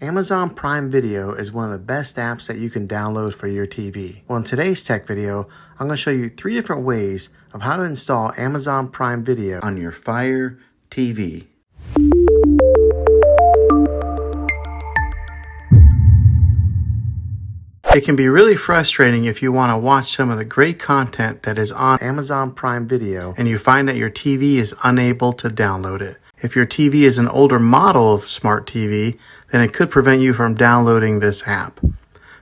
Amazon Prime Video is one of the best apps that you can download for your TV. Well, in today's tech video, I'm going to show you 3 different ways of how to install Amazon Prime Video on your Fire TV. It can be really frustrating if you want to watch some of the great content that is on Amazon Prime Video and you find that your TV is unable to download it. If your TV is an older model of smart TV, then it could prevent you from downloading this app.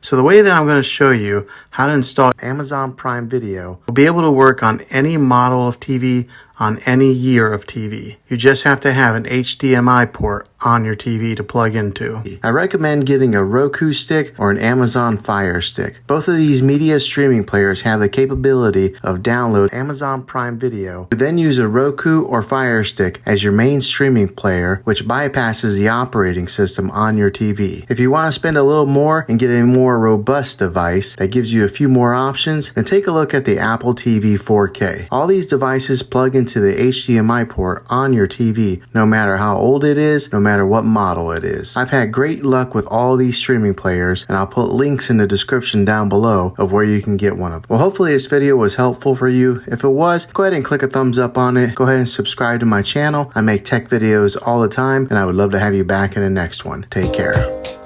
So the way that I'm going to show you how to install Amazon Prime Video will be able to work on any model of TV on any year of TV. You just have to have an HDMI port on your TV to plug into. I recommend getting a Roku stick or an Amazon Fire stick. Both of these media streaming players have the capability of download Amazon Prime Video. You then use a Roku or Fire stick as your main streaming player, which bypasses the operating system on your TV. If you want to spend a little more and get a more robust device that gives you a few more options, then take a look at the Apple TV 4K. All these devices plug into the HDMI port on your TV, no matter how old it is, no matter what model it is. I've had great luck with all these streaming players, and I'll put links in the description down below of where you can get one of them. Well, hopefully this video was helpful for you. If it was, go ahead and click a thumbs up on it. Go ahead and subscribe to my channel. I make tech videos all the time, and I would love to have you back in the next one. Take care.